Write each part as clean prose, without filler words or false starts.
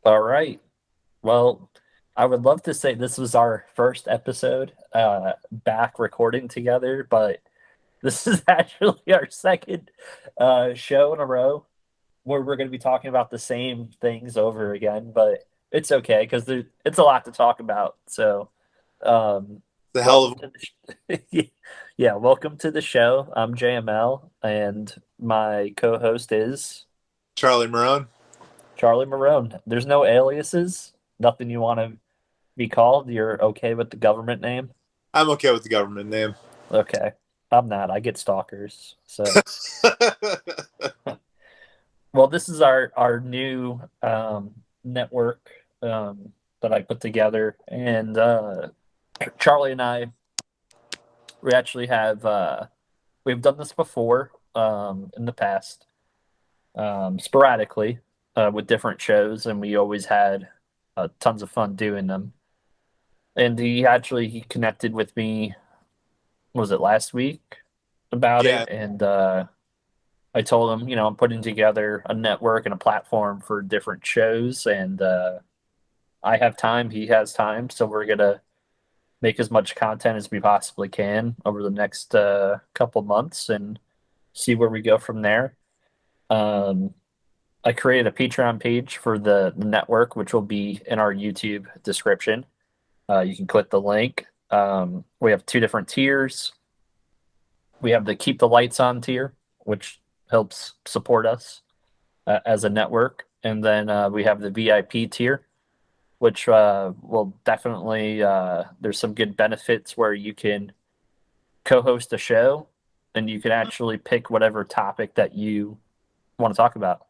All right. Well, I would love to say this was our first episode back recording together, but this is actually our second show in a row where we're going to be talking about the same things over again, but it's okay because it's a lot to talk about. So, um, The hell welcome of to yeah, welcome to the show. I'm JML, and my co-host is Charlie Marone. Charlie Marone. There's no aliases, nothing you want to be called. You're okay with the government name? I'm okay with the government name. Okay. I'm not. I get stalkers. So, well, this is our new network that I put together, and Charlie and I we actually have we've done this before in the past, sporadically with different shows, and we always had tons of fun doing them. And he connected with me. Was it last week about Yeah, it? And I told him, I'm putting together a network and a platform for different shows, and I have time, he has time, so we're gonna make as much content as we possibly can over the next couple months and see where we go from there. Um, I created a Patreon page for the network, which will be in our YouTube description. You can click the link. We have two different tiers. We have the Keep the Lights On tier, which helps support us as a network. And then we have the VIP tier, which will definitely, there's some good benefits where you can co host a show and you can actually pick whatever topic that you want to talk about.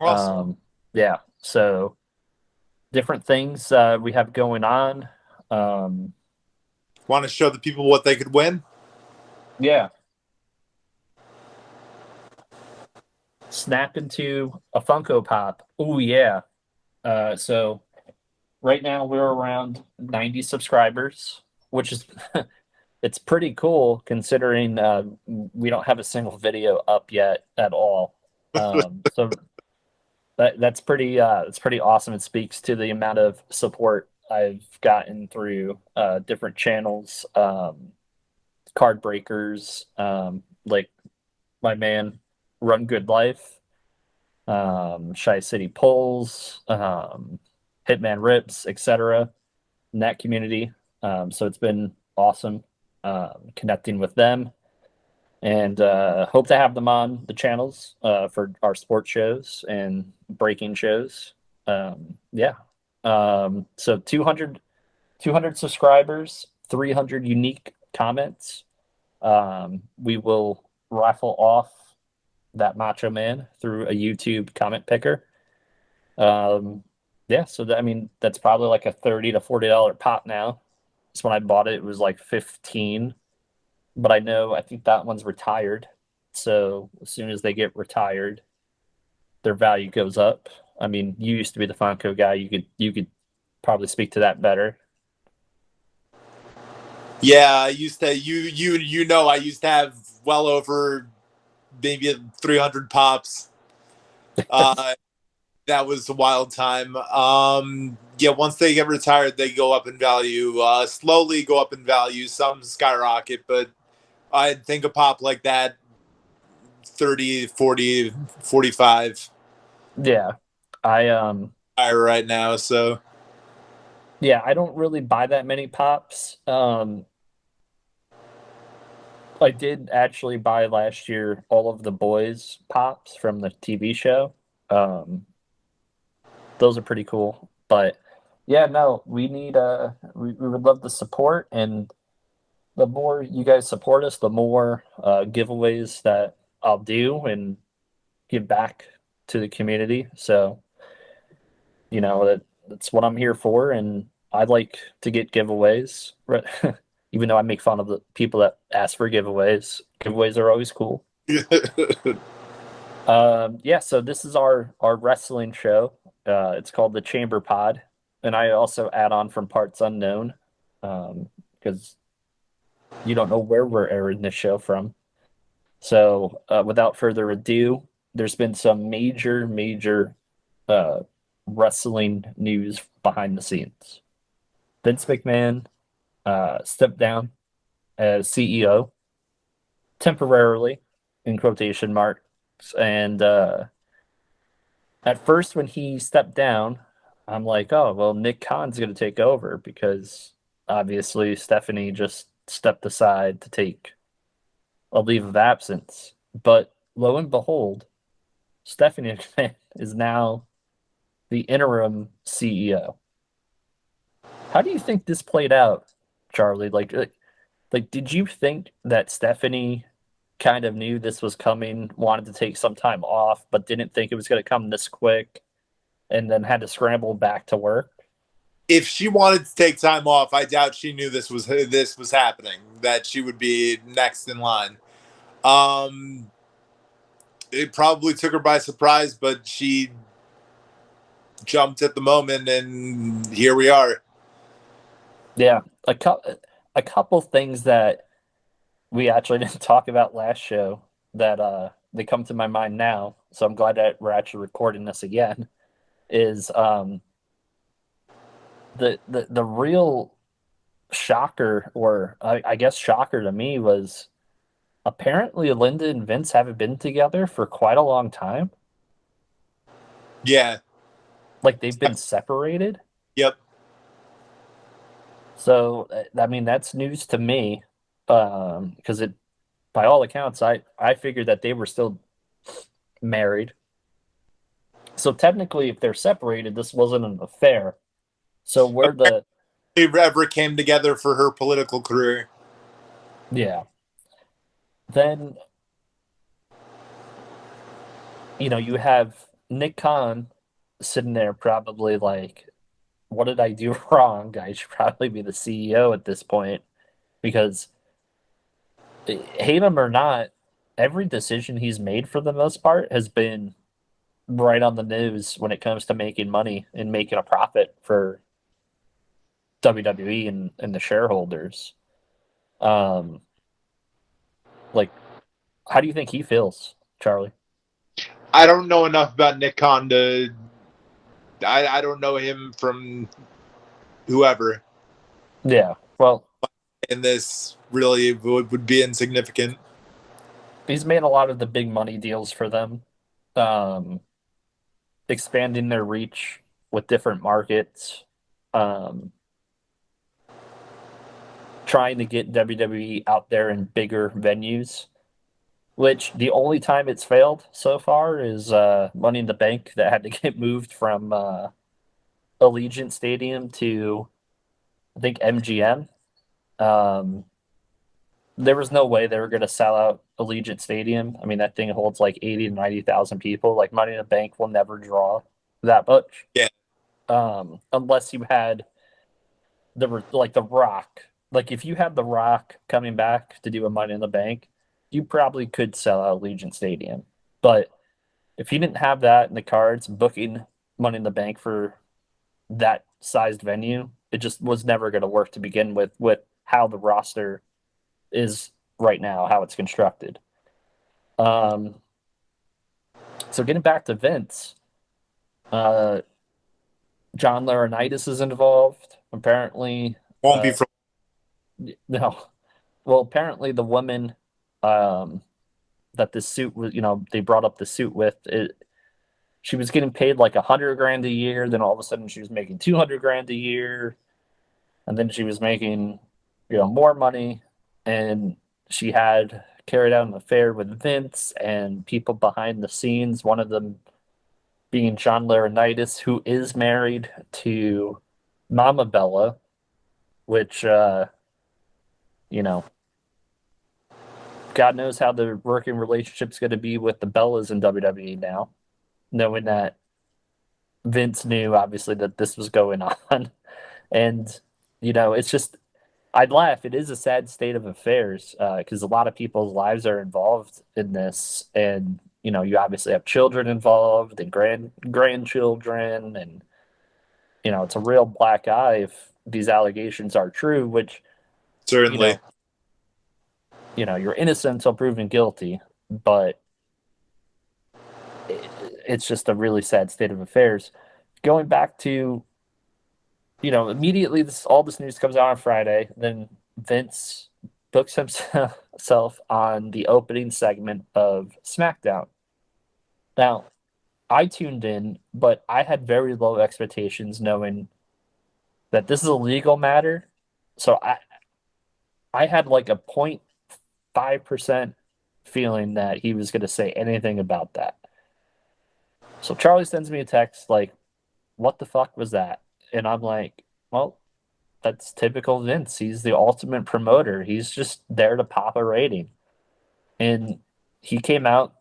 awesome. Um, yeah. So different things we have going on. Um, Want to show the people what they could win? yeah. Snap into a Funko Pop. Oh, yeah. So right now we're around 90 subscribers, which is it's pretty cool considering we don't have a single video up yet at all. So that's pretty awesome. It speaks to the amount of support I've gotten through different channels, card breakers, like my man Run Good Life, Shy City Pulls, Hitman Rips, etc. In that community. So it's been awesome connecting with them, and hope to have them on the channels for our sports shows and breaking shows. Yeah. So 200 subscribers, 300 unique comments. We will raffle off that Macho Man through a YouTube comment picker. Um, yeah, so I mean that's probably like a $30 to $40 pop now. So when I bought it, it was like 15, but I think that one's retired. So as soon as they get retired, their value goes up. I mean, you used to be the Funko guy. You could probably speak to that better. Yeah, I used to. I used to have well over maybe 300 pops. Uh, that was a wild time. Yeah, once they get retired, they go up in value. Slowly go up in value. Some skyrocket, but I think a pop like that 30, 40, 45 Yeah. I higher right now. So yeah, I don't really buy that many pops. I did actually buy last year all of the boys pops from the TV show. Um, those are pretty cool. But yeah, no, we would love the support, and the more you guys support us, the more giveaways that I'll do and give back to the community. So, that's what I'm here for, and I'd like to get giveaways. Right? Even though I make fun of the people that ask for giveaways. Giveaways are always cool. Yeah, so this is our wrestling show. It's called the Chamber Pod, and I also add on from parts unknown, because you don't know where we're airing this show from. So, without further ado, there's been some major, major uh, wrestling news behind the scenes. Vince McMahon stepped down as CEO temporarily, in quotation marks. And at first, when he stepped down, I'm like, oh, well, Nick Khan's going to take over because obviously Stephanie just stepped aside to take a leave of absence. But lo and behold, Stephanie McMahon is now the interim CEO. How do you think this played out, Charlie? Like, did you think that Stephanie kind of knew this was coming, wanted to take some time off, but didn't think it was going to come this quick, and then had to scramble back to work? If she wanted to take time off, I doubt she knew this was happening. That she would be next in line. Um, it probably took her by surprise, but she jumped at the moment, and here we are. Yeah, a couple things that we actually didn't talk about last show that they come to my mind now. So I'm glad that we're actually recording this again. Is the real shocker, or I guess shocker to me, was apparently Linda and Vince haven't been together for quite a long time. Yeah. Like they've been separated. Yep. So I mean that's news to me, because it, by all accounts, I figured that they were still married. So technically, if they're separated, this wasn't an affair. So where the They ever came together for her political career. yeah, then you have Nick Khan sitting there probably like, what did I do wrong? I should probably be the CEO at this point because hate him or not, every decision he's made for the most part has been right on the news when it comes to making money and making a profit for WWE and the shareholders. Um, like, how do you think he feels, Charlie? I don't know enough about Nick Khan to. I don't know him from whoever, Yeah, well, and this really would be insignificant. he's made a lot of the big money deals for them, um, expanding their reach with different markets, um, trying to get WWE out there in bigger venues. Which the only time it's failed so far is Money in the Bank that had to get moved from Allegiant Stadium to, I think, MGM. Um, there was no way they were going to sell out Allegiant Stadium. I mean, that thing holds like 80 to 90,000 people. Like Money in the Bank will never draw that much. Yeah. Unless you had the Rock. Like if you had the Rock coming back to do a Money in the Bank, you probably could sell out Allegiant Stadium. But if you didn't have that in the cards, booking Money in the Bank for that sized venue, it just was never going to work to begin with how the roster is right now, how it's constructed. Um, so getting back to Vince, uh, John Laurinaitis is involved. Apparently, Won't be for. no. Well, apparently the woman um, that this suit was, they brought up the suit with it. She was getting paid like 100 grand a year. Then all of a sudden she was making 200 grand a year, and then she was making, more money. And she had carried out an affair with Vince and people behind the scenes. One of them being John Laurinaitis, who is married to Mama Bella, which, you know, God knows how the working relationship's going to be with the Bellas in WWE now, knowing that Vince knew obviously that this was going on. And, it's just, I'd laugh. It is a sad state of affairs because a lot of people's lives are involved in this. And, you obviously have children involved and grandchildren. And, it's a real black eye if these allegations are true, which, you Certainly. know, you're innocent until proven guilty. But it's just a really sad state of affairs. going back to, immediately all this news comes out on Friday. Then Vince books himself on the opening segment of SmackDown. Now, I tuned in, but I had very low expectations, knowing that this is a legal matter. So I had like a 0.5% feeling that he was going to say anything about that. So Charlie sends me a text like, "What the fuck was that?" And I'm like, "Well, that's typical Vince. He's the ultimate promoter. He's just there to pop a rating." And he came out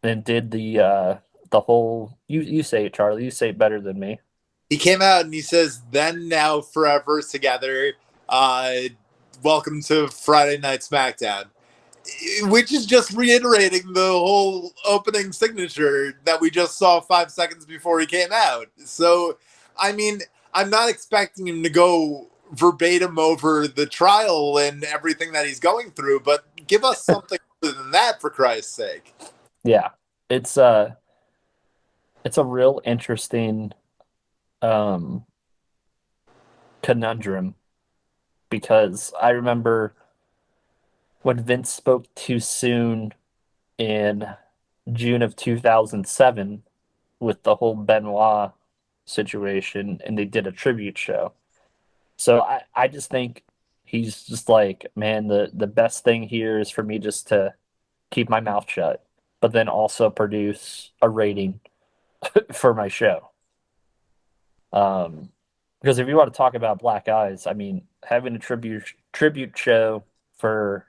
and did the whole, you say it, Charlie. You say it better than me. He came out and he says, "Then, now, forever together. Uh, Welcome to Friday Night SmackDown," which is just reiterating the whole opening signature that we just saw 5 seconds before he came out. So, I mean, I'm not expecting him to go verbatim over the trial and everything that he's going through, but give us something other than that, for Christ's sake. Yeah, it's a real interesting um conundrum, because I remember when Vince spoke too soon in June of 2007 with the whole Benoit situation, and they did a tribute show. So I just think he's just like, man, the best thing here is for me just to keep my mouth shut, but then also produce a rating for my show. Um, because if you want to talk about black eyes, I mean, having a tribute show for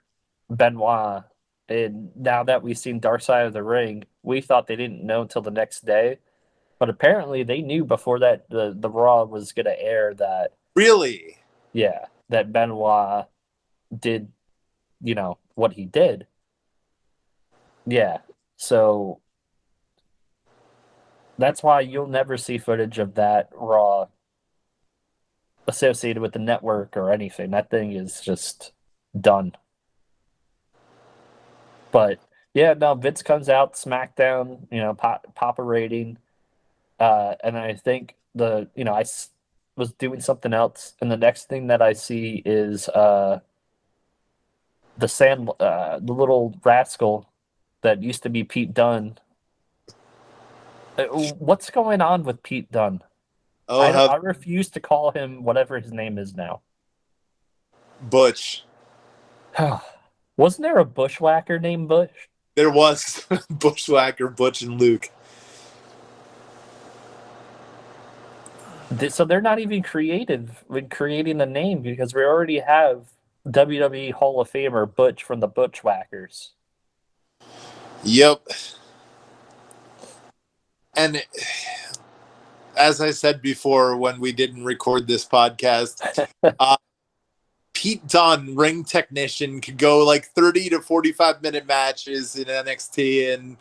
Benoit, and now that we've seen Dark Side of the Ring, we thought they didn't know until the next day, but apparently they knew before that the Raw was going to air that, Really? yeah, that Benoit did, what he did. Yeah. So that's why you'll never see footage of that Raw associated with the network or anything. That thing is just done. But yeah, no, Vince comes out, SmackDown, pop a rating. And I think was doing something else, and the next thing that I see is the little rascal that used to be Pete Dunne. What's going on with Pete Dunne? Oh, I refuse to call him whatever his name is now. Butch. Wasn't there a bushwhacker named Bush? There was Bushwhacker, Butch, and Luke. So they're not even creative when creating the name, because we already have WWE Hall of Famer Butch from the Butchwhackers. Yep. And as I said before, when we didn't record this podcast, Pete Dunne, ring technician, could go like 30 to 45-minute matches in NXT and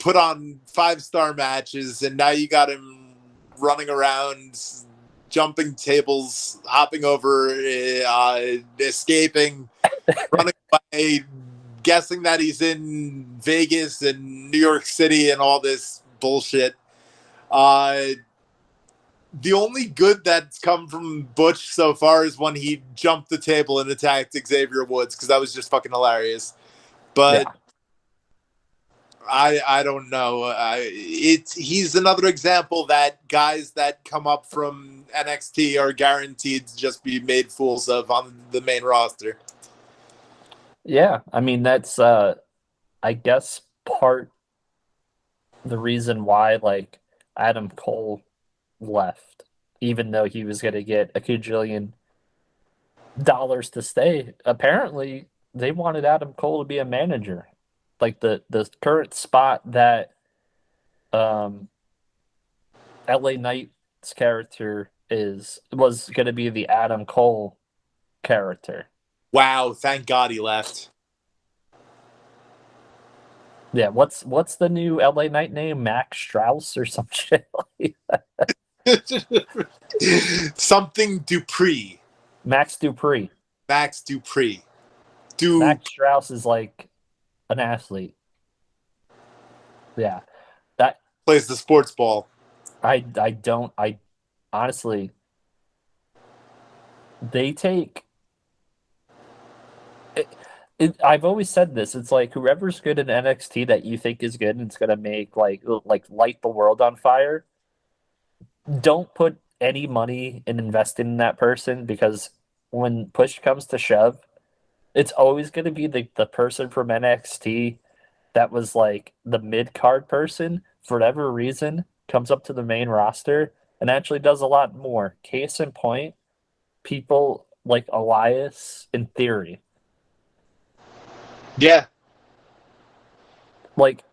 put on 5-star matches, and now you got him running around, jumping tables, hopping over, escaping, running away, guessing that he's in Vegas and New York City and all this bullshit. The only good that's come from Butch so far is when he jumped the table and attacked Xavier Woods, because that was just fucking hilarious. But Yeah. I don't know. He's another example that guys that come up from NXT are guaranteed to just be made fools of on the main roster. Yeah, I mean that's I guess part the reason why like Adam Cole left, even though he was going to get a cajillion dollars to stay. Apparently, they wanted Adam Cole to be a manager. Like the current spot that um LA Knight's character was going to be the Adam Cole character. Wow, thank God he left. Yeah, what's the new LA Knight name? Max Strauss or some shit like Something Dupree. Max Dupree. Max Dupree. Max Strauss is like an athlete. Yeah. That Plays the sports ball. I don't I honestly they take it, I've always said this. It's like whoever's good in NXT that you think is good and it's gonna make like light the world on fire. Don't put any money in investing in that person because when push comes to shove, it's always gonna be the person from NXT that was like the mid card person for whatever reason comes up to the main roster and actually does a lot more. Case in point, people like Elias in theory. Yeah, Like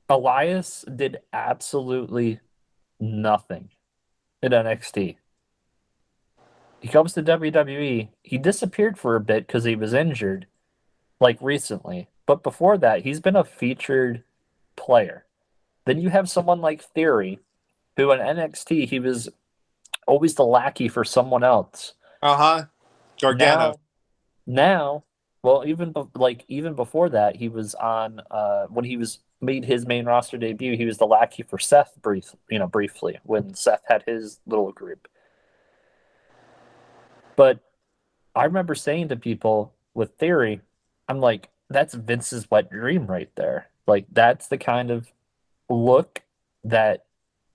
Elias did absolutely nothing in NXT. He comes to WWE. He disappeared for a bit because he was injured, like recently. But before that, he's been a featured player. Then you have someone like Theory, who in NXT he was always the lackey for someone else. uh-huh. Gargano. Now, now, well, even before that, he was on when he was made his main roster debut. He was the lackey for Seth briefly when Seth had his little group. But I remember saying to people with Theory, I'm like, that's Vince's wet dream right there. Like that's the kind of look that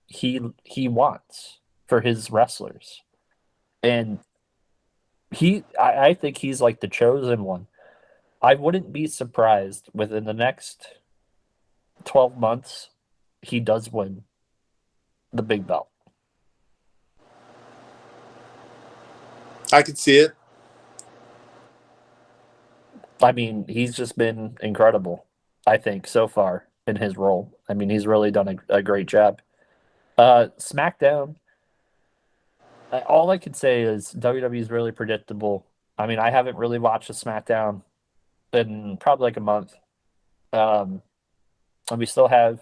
he wants for his wrestlers. And I think he's like the chosen one. I wouldn't be surprised within the next 12 months he does win the big belt. I could see it. I mean, he's just been incredible, I think, so far in his role. I mean, he's really done a great job. SmackDown, all I could say is WWE is really predictable. I mean, I haven't really watched a SmackDown in probably like a month. Um, and we still have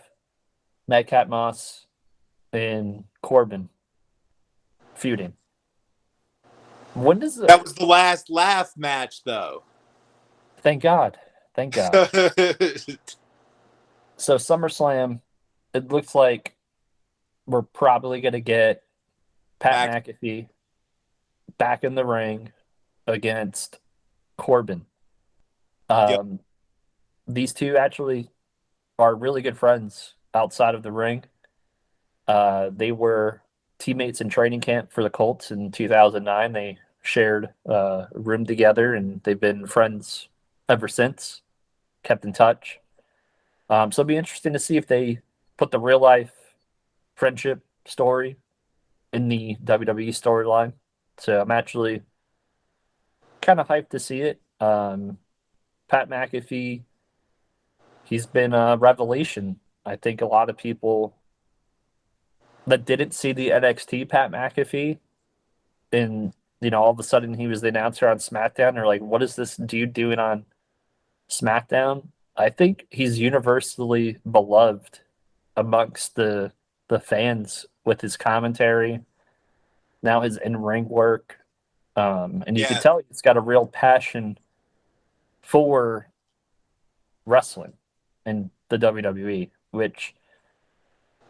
Madcap Moss and Corbin feuding. When does the That was the last laugh match, though. Thank God. Thank God. So SummerSlam, it looks like we're probably gonna get Pat Mac. McAfee back in the ring against Corbin. Yep. Um, these two actually are really good friends outside of the ring. They were teammates in training camp for the Colts in 2009. They shared a room together, and they've been friends ever since. Kept in touch. So it'll be interesting to see if they put the real life friendship story in the WWE storyline. So I'm actually kind of hyped to see it. Pat McAfee, he's been a revelation. I think a lot of people that didn't see the NXT Pat McAfee and all of a sudden he was the announcer on SmackDown are like, what is this dude doing on SmackDown? I think he's universally beloved amongst the fans with his commentary, now his in-ring work. And you could Yeah. tell he's got a real passion for wrestling in the WWE, which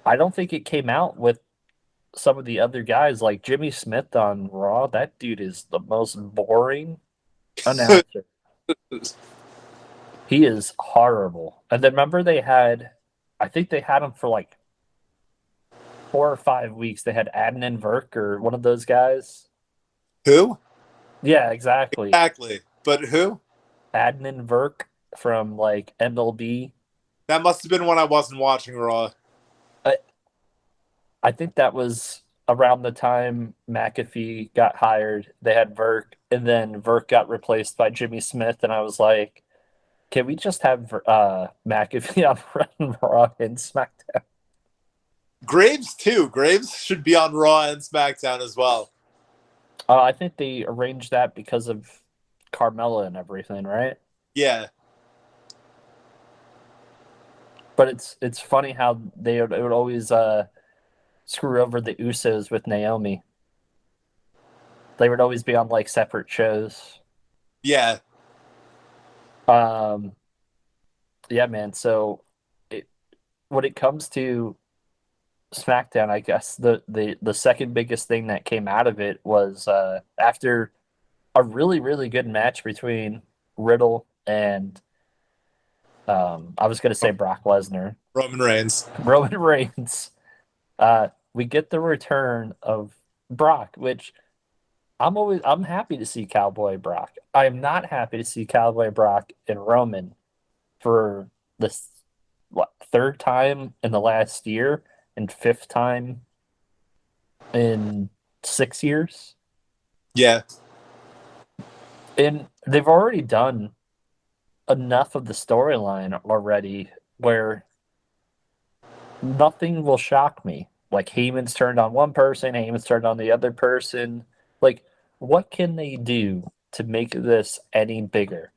I don't think it came out with some of the other guys like Jimmy Smith on Raw. That dude is the most boring announcer. He is horrible. And then remember I think they had him for like 4 or 5 weeks. They had Adnan Virk or one of those guys. Who? Yeah, exactly. Exactly. But who? Adnan Virk from like MLB. That must have been when I wasn't watching Raw. I, I think that was around the time McAfee got hired. They had Virk, and then Virk got replaced by Jimmy Smith. And I was like, can we just have McAfee on Raw and SmackDown? Graves too. Graves should be on Raw and SmackDown as well. I think they arranged that because of Carmella and everything, right? Yeah. But it's funny how it would always screw over the Usos with Naomi. They would always be on like separate shows. Yeah. Um, yeah, man. So it, when it comes to SmackDown, I guess the second biggest thing that came out of it was after a really really good match between Riddle and I was going to say Brock Lesnar, Roman Reigns. Roman Reigns. We get the return of Brock, which I'm happy to see Cowboy Brock. I am not happy to see Cowboy Brock and Roman for the third time in the last year and fifth time in 6 years. Yeah. And they've already done enough of the storyline already where nothing will shock me. Like Heyman's turned on one person, Heyman's turned on the other person. Like, what can they do to make this any bigger?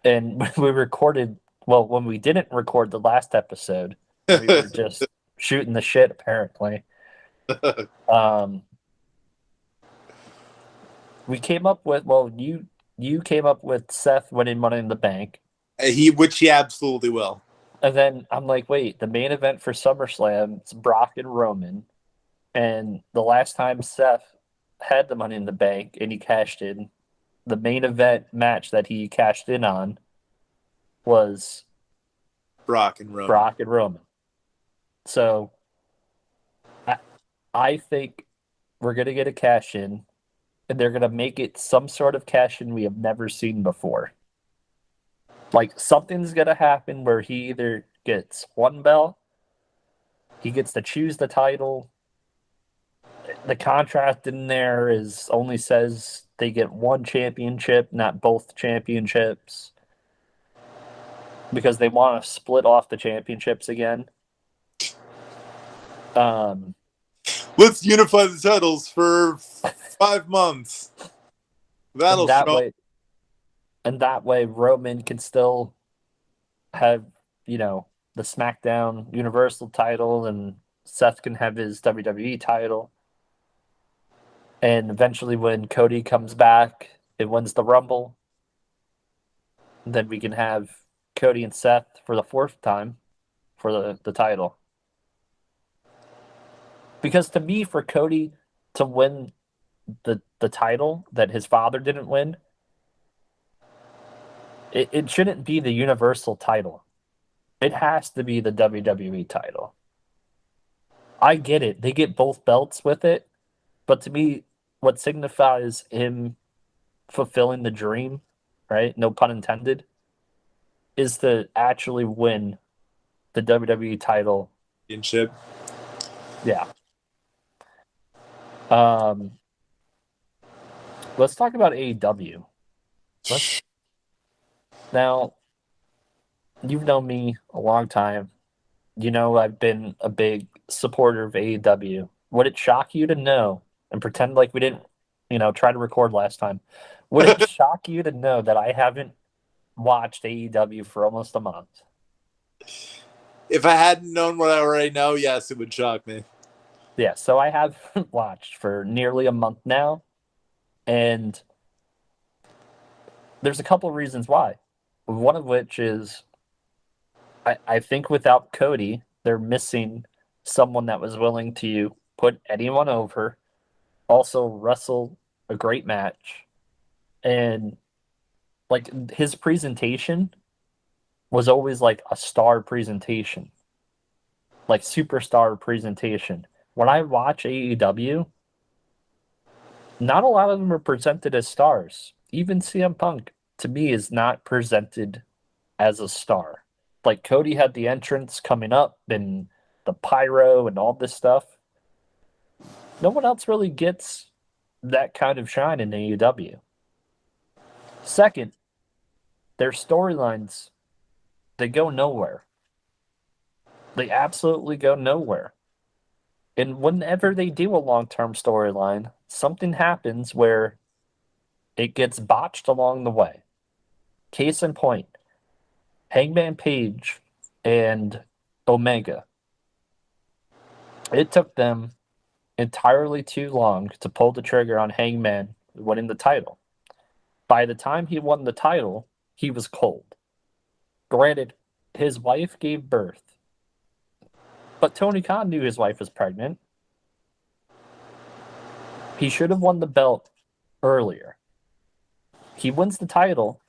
And when we recorded, well, when we didn't record the last episode, we were just shooting the shit apparently. Um, we came up with, well, you came up with Seth winning Money in the Bank. Which he absolutely will. And then I'm like, wait, the main event for SummerSlam is Brock and Roman. And the last time Seth had the Money in the Bank and he cashed in, the main event match that he cashed in on was Brock and Roman. Brock and Roman. So I think we're going to get a cash in, and they're going to make it some sort of cash in we have never seen before. Like, something's going to happen where he either gets one belt, he gets to choose the title. The contract in there is only says they get one championship, not both championships, because they want to split off the championships again. Let's unify the titles for 5 months. That'll show. And that way Roman can still have, the SmackDown Universal title, and Seth can have his WWE title. And eventually when Cody comes back and wins the Rumble, then we can have Cody and Seth for the fourth time for the title. Because to me, for Cody to win the title that his father didn't win, it shouldn't be the Universal title. It has to be the WWE title. I get it. They get both belts with it. But to me, what signifies him fulfilling the dream, right? No pun intended, is to actually win the WWE title. Championship. Yeah. Let's talk about AEW. Now, you've known me a long time. You know I've been a big supporter of AEW. Would it shock you to know, and pretend like we didn't, try to record last time, would it shock you to know that I haven't watched AEW for almost a month? If I hadn't known what I already know, yes, it would shock me. Yeah, so I haven't watched for nearly a month now, and there's a couple of reasons why. One of which is I think without Cody, they're missing someone that was willing to put anyone over, also wrestle a great match, and like his presentation was always like a star presentation, like superstar presentation. When I watch AEW, not a lot of them are presented as stars. Even CM Punk, to me, is not presented as a star. Like Cody had the entrance coming up and the pyro and all this stuff. No one else really gets that kind of shine in AEW. Second, their storylines, they go nowhere. They absolutely go nowhere. And whenever they do a long-term storyline, something happens where it gets botched along the way. Case in point, Hangman Page and Omega. It took them entirely too long to pull the trigger on Hangman winning the title. By the time he won the title, he was cold. Granted, his wife gave birth. But Tony Khan knew his wife was pregnant. He should have won the belt earlier. He wins the title.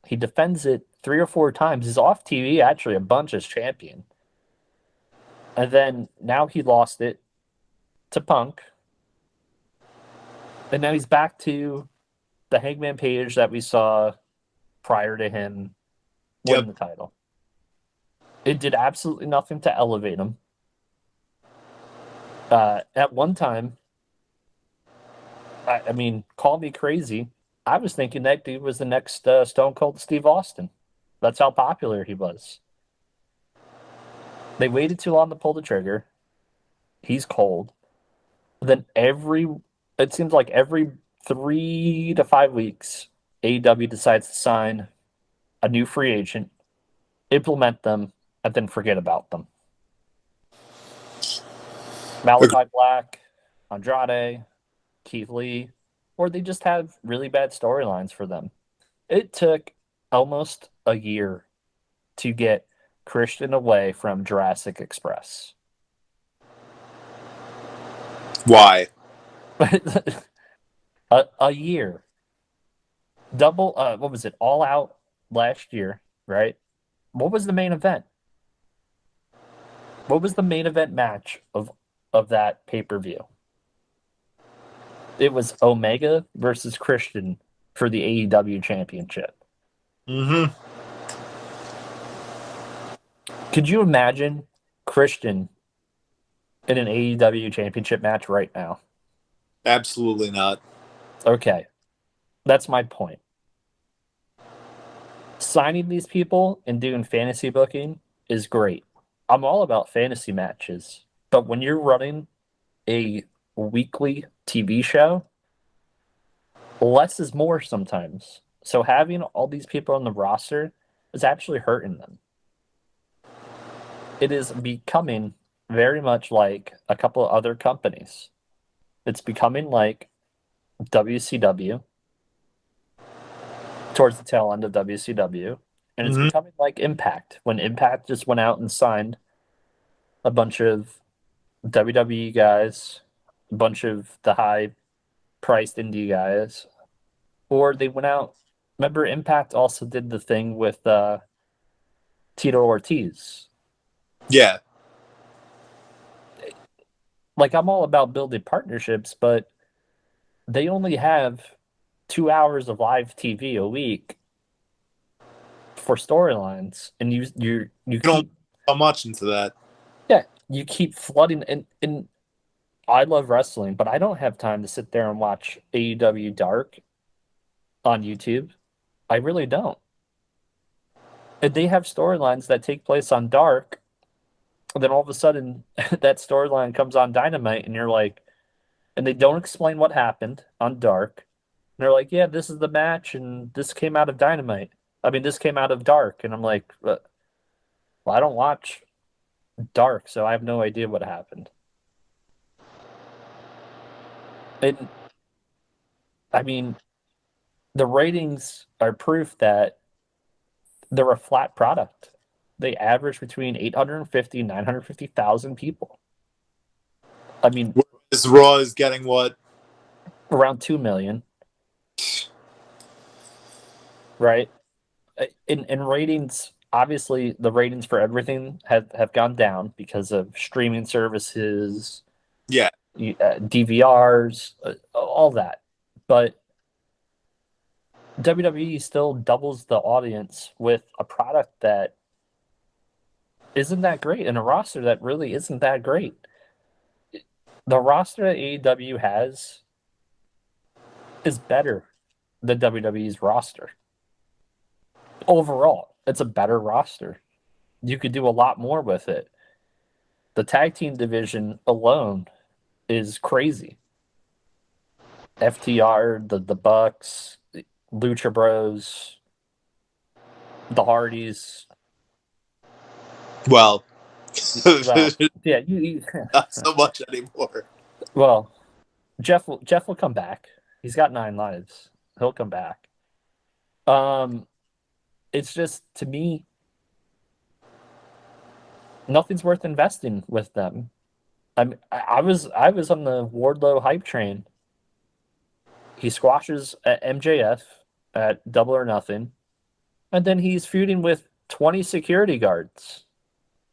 He defends it 3 or 4 times. He's off TV actually a bunch as champion. And then now he lost it to Punk. And now he's back to the Hangman Page that we saw prior to him winning the title. It did absolutely nothing to elevate him. At one time, I mean, call me crazy. I was thinking that dude was the next Stone Cold Steve Austin. That's how popular he was. They waited too long to pull the trigger. He's cold. Then it seems like every 3 to 5 weeks, AEW decides to sign a new free agent, implement them, and then forget about them. Malachi Black, Andrade, Keith Lee, or they just have really bad storylines for them. It took almost a year to get Christian away from Jurassic Express. Why? a year. Double, what was it? All Out last year, right? What was the main event? What was the main event match of that pay-per-view? It was Omega versus Christian for the AEW championship. Mm-hmm. Could you imagine Christian in an AEW championship match right now? Absolutely not. Okay. That's my point. Signing these people and doing fantasy booking is great. I'm all about fantasy matches. But when you're running a weekly TV show, less is more sometimes. So having all these people on the roster is actually hurting them. It is becoming very much like a couple of other companies. It's becoming like WCW, towards the tail end of WCW, and it's becoming like Impact, when Impact just went out and signed a bunch of WWE guys, a bunch of the high-priced indie guys, or they went out. Remember, Impact also did the thing with Tito Ortiz. Yeah. Like, I'm all about building partnerships, but they only have 2 hours of live TV a week for storylines, and you don't keep so much into that. Yeah, you keep flooding, and I love wrestling, but I don't have time to sit there and watch AEW Dark on YouTube. I really don't. And they have storylines that take place on Dark, and then all of a sudden that storyline comes on Dynamite, and you're like, and they don't explain what happened on Dark. And they're like, yeah, this is the match, and this came out of Dynamite. I mean, this came out of Dark, and I'm like, well, I don't watch Dark, so I have no idea what happened. And I mean, the ratings are proof that they're a flat product. They average between 850 and 950,000 people. I mean, This Raw is getting what? around 2 million, right? In ratings, obviously, the ratings for everything have gone down because of streaming services, Yeah. DVRs, all that. But WWE still doubles the audience with a product that isn't that great and a roster that really isn't that great. The roster that AEW has is better than WWE's roster. Overall, it's a better roster. You could do a lot more with it. The tag team division alone is crazy. FTR, the Bucks, Lucha Bros, the Hardys. Well, yeah, not so much anymore. Well, Jeff will come back. He's got 9 lives. He'll come back. It's just, to me, Nothing's worth investing with them. I was on the Wardlow hype train. He squashes MJF at Double or Nothing, and then he's feuding with 20 security guards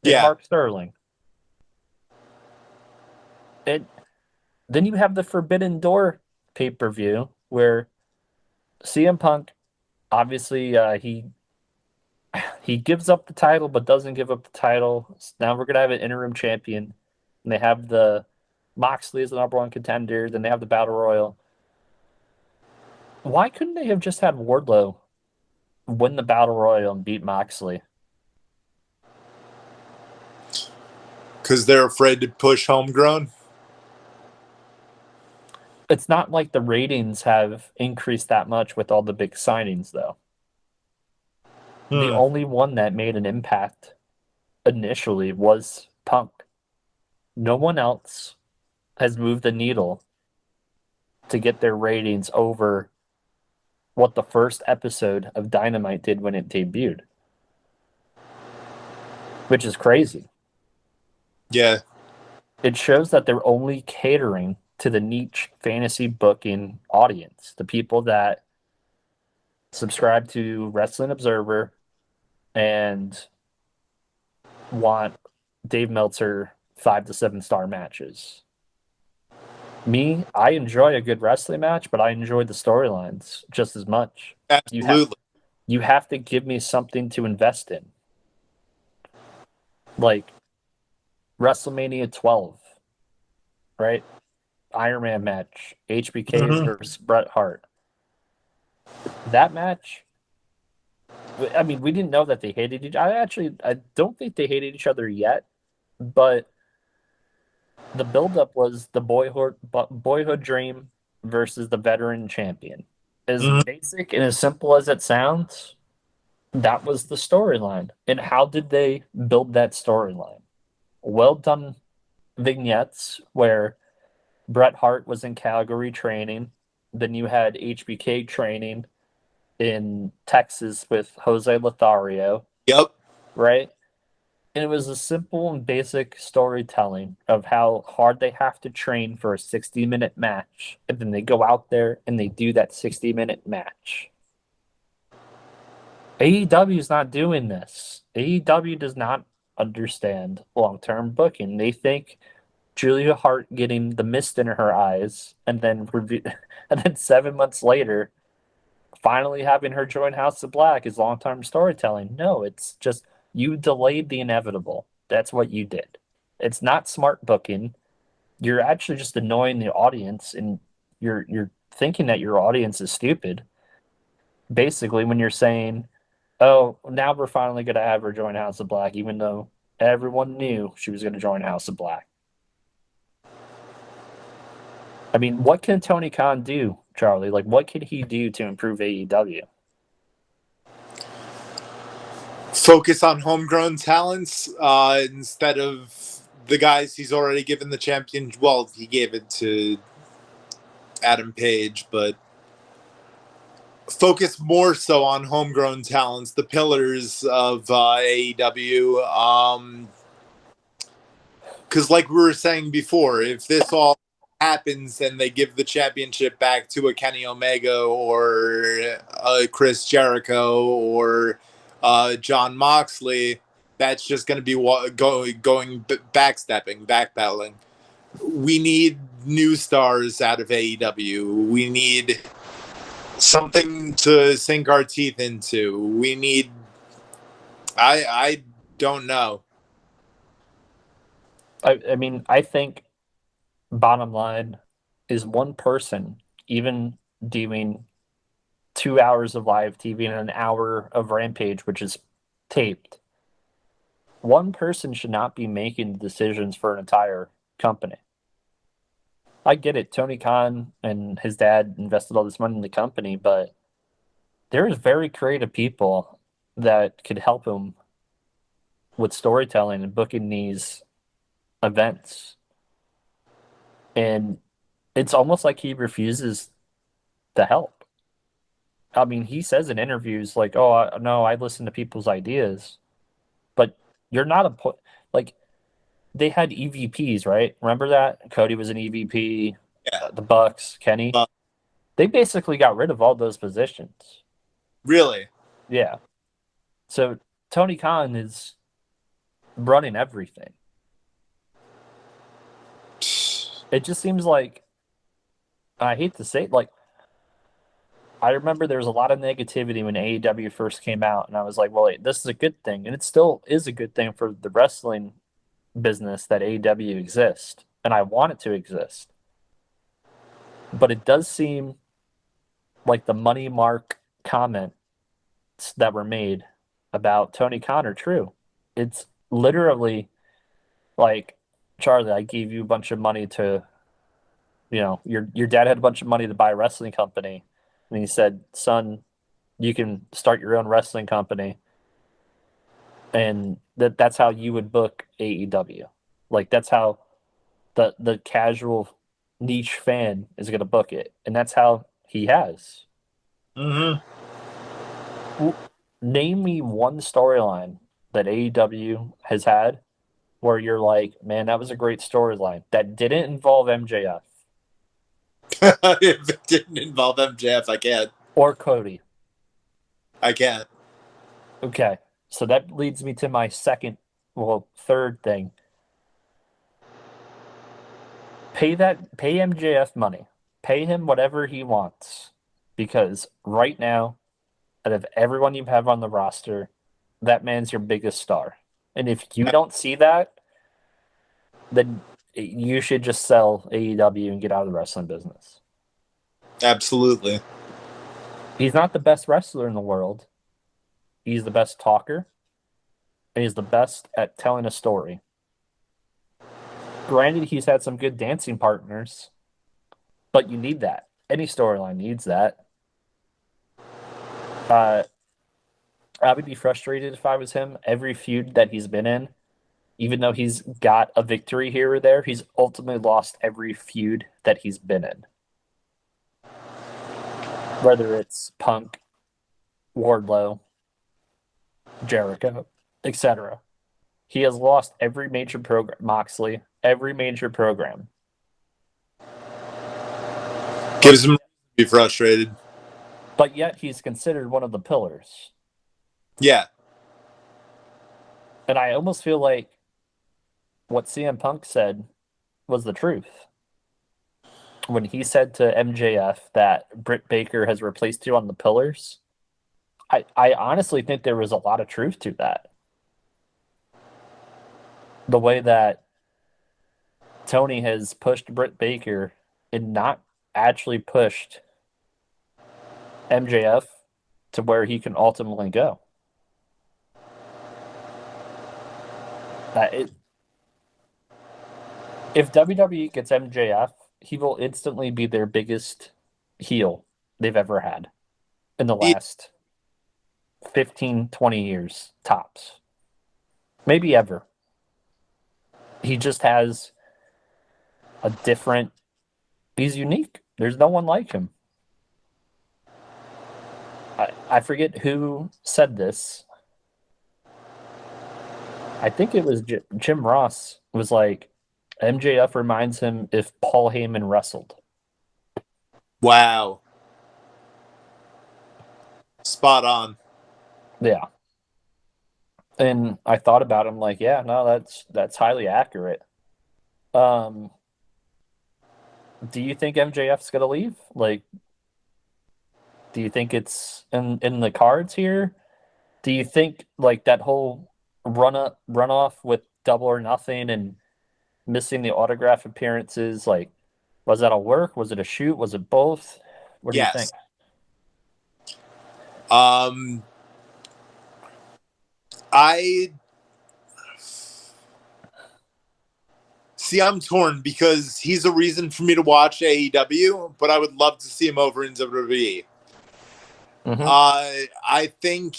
and Yeah, Mark Sterling. And then you have the Forbidden Door pay-per-view where CM Punk obviously he gives up the title but doesn't give up the title. So now we're gonna have an interim champion, and they have the Moxley as the number one contender. Then they have the Battle Royal. Why couldn't they have just had Wardlow win the Battle Royal and beat Moxley? because they're afraid to push homegrown. It's not like the ratings have increased that much with all the big signings, though. The Hmm. only one that made an impact initially was Punk. No one else has moved the needle to get their ratings over what the first episode of Dynamite did when it debuted, which is crazy. Yeah, It shows that they're only catering to the niche fantasy booking audience, the people that subscribe to Wrestling Observer and want Dave Meltzer 5 to 7 star matches. Me, I enjoy a good wrestling match, but I enjoy the storylines just as much. You have absolutely. you have to give me something to invest in. Like WrestleMania 12, right? Iron Man match, HBK Mhm. versus Bret Hart. That match, I mean, we didn't know that they hated each other. I don't think they hated each other yet, but the buildup was the boyhood dream versus the veteran champion. As Mhm. basic and as simple as it sounds, that was the storyline. And how did they build that storyline? Well done vignettes where Bret Hart was in Calgary training. Then you had HBK training in Texas with Jose Lothario, Yep. right? And it was a simple and basic storytelling of how hard they have to train for a 60-minute match. And then they go out there and they do that 60-minute match. AEW is not doing this. AEW does not understand long-term booking. They think Julia Hart getting the mist in her eyes and then and then 7 months later finally having her join House of Black is long-term storytelling. No, it's just you delayed the inevitable. That's what you did. It's not smart booking. You're actually just annoying the audience and you're thinking that your audience is stupid. Basically, when you're saying, "Oh, now we're finally going to have her join House of Black," even though everyone knew she was going to join House of Black. I mean, what can Tony Khan do, Charlie? Like, what can he do to improve AEW? Focus on homegrown talents instead of the guys he's already given the champion. Well, he gave it to Adam Page, but focus more so on homegrown talents, the pillars of AEW. Because, like we were saying before, if this all happens and they give the championship back to a Kenny Omega or Chris Jericho or John Moxley, that's just going to be going backstepping, backpedaling. We need new stars out of AEW. We need something to sink our teeth into. We need. I don't know. I mean, I think bottom line is one person, even doing 2 hours of live TV and an hour of Rampage, which is taped, one person should not be making the decisions for an entire company. I get it. Tony Khan and his dad invested all this money in the company, but there's very creative people that could help him with storytelling and booking these events. And it's almost like he refuses to help. I mean, he says in interviews like, "Oh, no, I listen to people's ideas," but you're not a like they had EVPs, right? Remember that? Cody was an EVP, Yeah. the Bucks, Kenny. Uh, They basically got rid of all those positions. really? Yeah. So Tony Khan is running everything. It just seems like I hate to say it, like I remember there was a lot of negativity when AEW first came out, and I was like, well, wait, this is a good thing. And it still is a good thing for the wrestling business that AEW exists. And I want it to exist. But it does seem like the money mark comments that were made about Tony Khan are true. It's literally like, Charlie, I gave you a bunch of money to, your dad had a bunch of money to buy a wrestling company. And he said, son, you can start your own wrestling company. And that's how you would book AEW. Like that's how the casual niche fan is going to book it, and that's how he has. Mm-hmm. Name me one storyline that AEW has had where you're like, man, that was a great storyline that didn't involve MJF If it didn't involve MJF, I can't. or Cody. I can't. Okay, so that leads me to my third thing. Pay MJF money. Pay him whatever he wants. Because right now, out of everyone you have on the roster, that man's your biggest star. And if you don't see that, then you should just sell AEW and get out of the wrestling business. Absolutely. He's not the best wrestler in the world. He's the best talker. And he's the best at telling a story. Granted, he's had some good dancing partners, but you need that. Any storyline needs that. I would be frustrated if I was him. Every feud that he's been in, even though he's got a victory here or there, he's ultimately lost every feud that he's been in. Whether it's Punk, Wardlow, Jericho, etc. He has lost every major program, Moxley, every major program. Gives him to be frustrated. But yet he's considered one of the pillars. Yeah. And I almost feel like what CM Punk said was the truth. When he said to MJF that Britt Baker has replaced you on the pillars, I honestly think there was a lot of truth to that. The way that Tony has pushed Britt Baker and not actually pushed MJF to where he can ultimately go. If WWE gets MJF, he will instantly be their biggest heel they've ever had in the last 15, 20 years, tops. Maybe ever. He just has a different... He's unique. There's no one like him. I forget who said this. I think it was Jim Ross was like, MJF reminds him if Paul Heyman wrestled. Wow. Spot on. Yeah. And I thought about him like, yeah, no, that's highly accurate. Do you think MJF's gonna leave? Like, do you think it's in the cards here? Do you think like that whole run off with Double or Nothing and missing the autograph appearances, like, was that a work? Was it a shoot? Was it both? What do you think? Yes. I see. I'm torn because he's a reason for me to watch AEW, but I would love to see him over in WWE. Mm-hmm. I think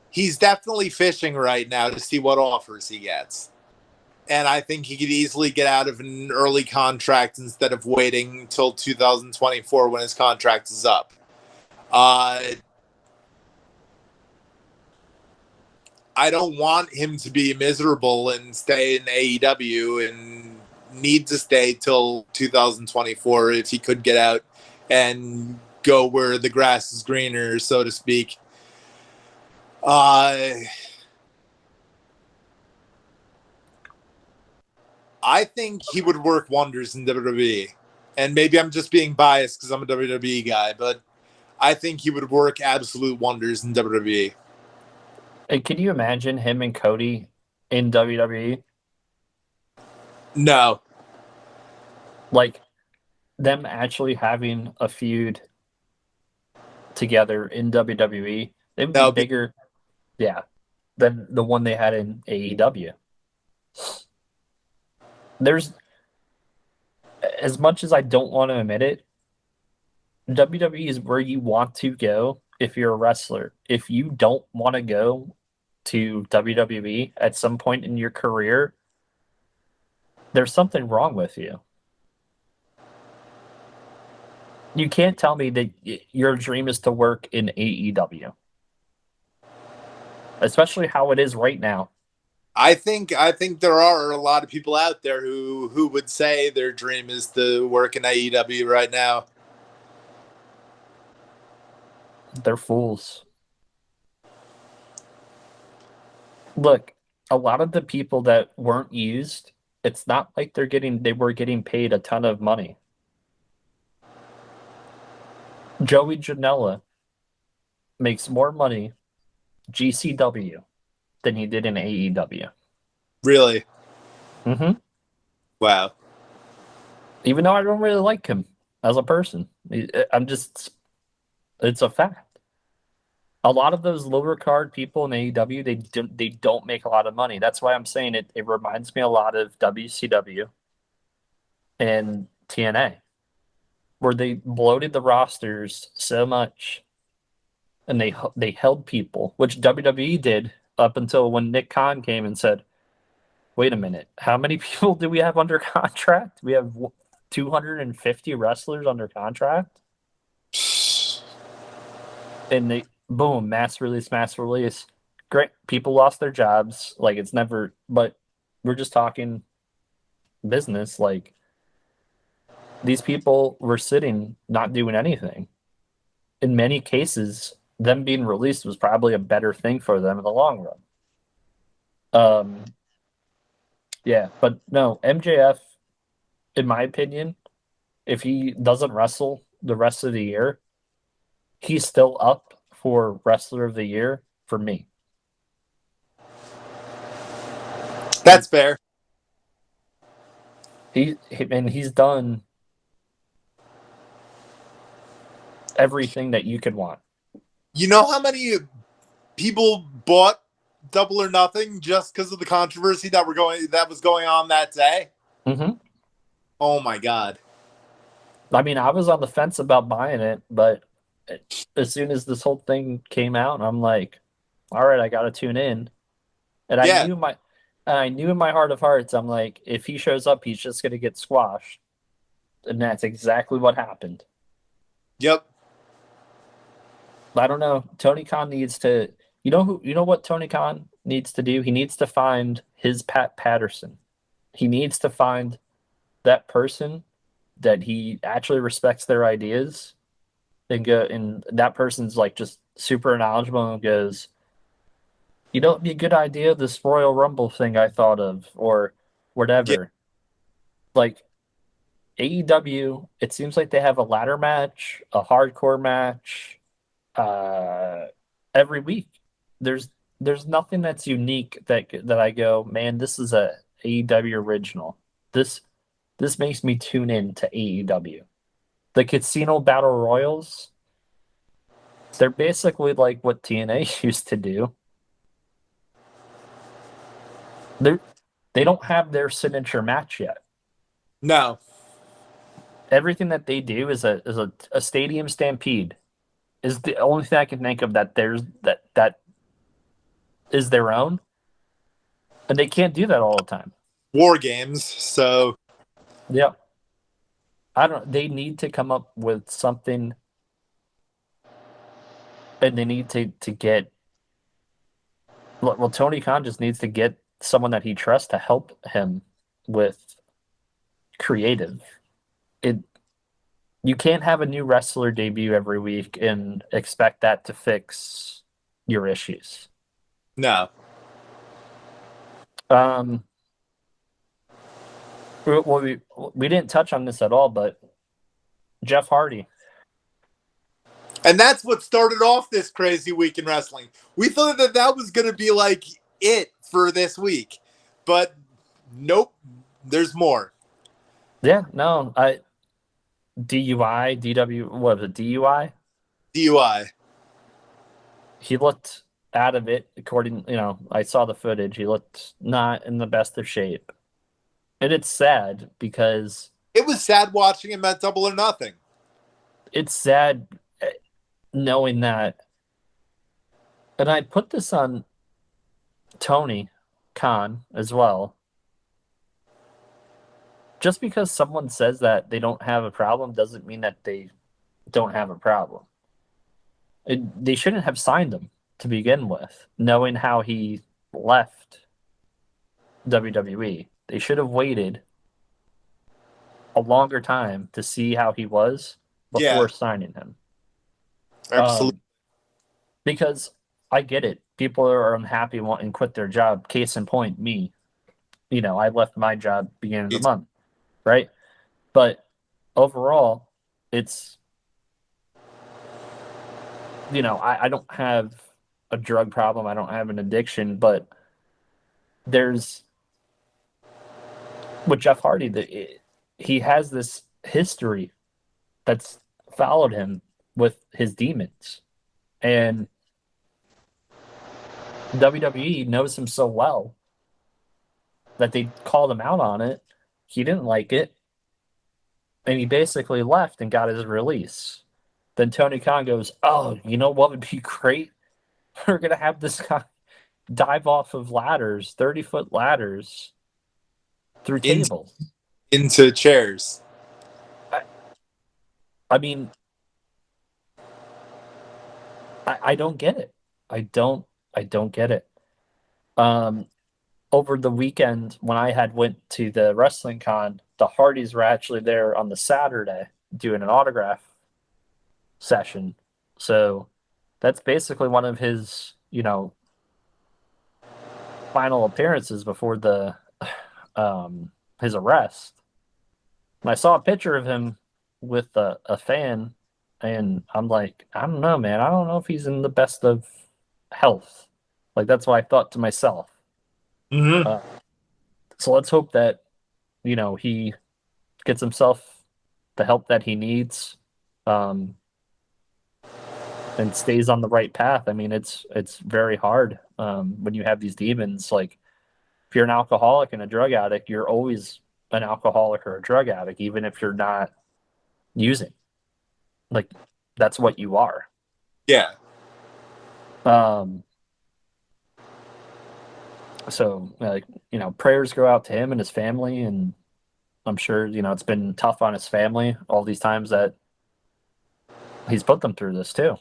he's definitely fishing right now to see what offers he gets. And I think he could easily get out of an early contract instead of waiting until 2024 when his contract is up. I don't want him to be miserable and stay in AEW and need to stay till 2024 if he could get out and go where the grass is greener, so to speak. I think he would work wonders in WWE. And maybe I'm just being biased because I'm a WWE guy, but I think he would work absolute wonders in WWE. And can you imagine him and Cody in WWE? No. Like them actually having a feud together in WWE, it would be No. bigger, yeah, than the one they had in AEW. There's, as much as I don't want to admit it, WWE is where you want to go if you're a wrestler. If you don't want to go to WWE at some point in your career, there's something wrong with you. You can't tell me that your dream is to work in AEW, especially how it is right now. I think there are a lot of people out there who would say their dream is to work in AEW right now. They're fools. Look, a lot of the people that weren't used, it's not like they were getting paid a ton of money. Joey Janela makes more money GCW than he did in AEW. Really? Mm-hmm. Wow. Even though I don't really like him as a person, it's a fact. A lot of those lower card people in AEW, they don't make a lot of money. That's why I'm saying it. It reminds me a lot of WCW and TNA, where they bloated the rosters so much, and they held people, which WWE did up until when Nick Khan came and said, "Wait a minute, how many people do we have under contract? We have 250 wrestlers under contract." And they boom, mass release. Great, people lost their jobs. Like it's never, but we're just talking business. Like these people were sitting, not doing anything. In many cases, them being released was probably a better thing for them in the long run. Yeah, but no, MJF, in my opinion, if he doesn't wrestle the rest of the year, he's still up for Wrestler of the Year for me. That's fair. He's done everything that you could want. You know how many people bought Double or Nothing just because of the controversy that was going on that day? Mm-hmm. Oh my god. I mean, I was on the fence about buying it, but as soon as this whole thing came out, I'm like, all right, I got to tune in. And Yeah. I knew in my heart of hearts, I'm like, if he shows up, he's just going to get squashed. And that's exactly what happened. Yep. I don't know. Tony Khan needs to, you know what Tony Khan needs to do? He needs to find his Pat Patterson. He needs to find that person that he actually respects their ideas and that person's like just super knowledgeable and goes, it'd be a good idea, this Royal Rumble thing I thought of, or Yeah. whatever. Like AEW, it seems like they have a ladder match, a hardcore match, every week. There's nothing that's unique that I go, man, this is a AEW original. This makes me tune in to AEW. The Casino Battle Royals, they're basically like what TNA used to do. They don't have their signature match yet. No. Everything that they do is a stadium stampede. Is the only thing I can think of that is their own, and they can't do that all the time. War games, so Yeah, I don't. They need to come up with something, and they need to get Well, Tony Khan just needs to get someone that he trusts to help him with creative. It You can't have a new wrestler debut every week and expect that to fix your issues. No. Um, well, we didn't touch on this at all, but Jeff Hardy. And that's what started off this crazy week in wrestling. We thought that that was going to be like it for this week. But nope, there's more. Yeah, no, I DUI, DW, what was it, DUI? DUI. He looked out of it, according, I saw the footage. He looked not in the best of shape. And it's sad because It was sad watching him at Double or Nothing. it's sad knowing that. And I put this on Tony Khan as well. Just because someone says that they don't have a problem doesn't mean that they don't have a problem. They shouldn't have signed him to begin with, knowing how he left WWE. They should have waited a longer time to see how he was Yeah, before signing him. absolutely. Um, because I get it. People are unhappy wanting to quit their job. Case in point, me. I left my job beginning of the month, right? But overall, it's I don't have a drug problem. I don't have an addiction, but there's with Jeff Hardy that he has this history that's followed him with his demons, and WWE knows him so well that they called him out on it. He didn't like it, and he basically left and got his release. Then Tony Khan goes, "Oh, you know what would be great? We're gonna have this guy dive off of ladders, 30-foot ladders, through Into, tables." into chairs. I, I mean, I don't get it. I don't get it. Um, Over the weekend when I had went to the wrestling con, the Hardys were actually there on the Saturday doing an autograph session. So that's basically one of his, final appearances before the his arrest. And I saw a picture of him with a fan, and I'm like, I don't know, man. I don't know if he's in the best of health. Like that's what I thought to myself. Mm-hmm. Uh, so let's hope that he gets himself the help that he needs, um, and stays on the right path. I mean, it's very hard when you have these demons. Like if you're an alcoholic and a drug addict, you're always an alcoholic or a drug addict, even if you're not using. Like that's what you are. Yeah. Um, so like prayers go out to him and his family, and I'm sure it's been tough on his family all these times that he's put them through this too.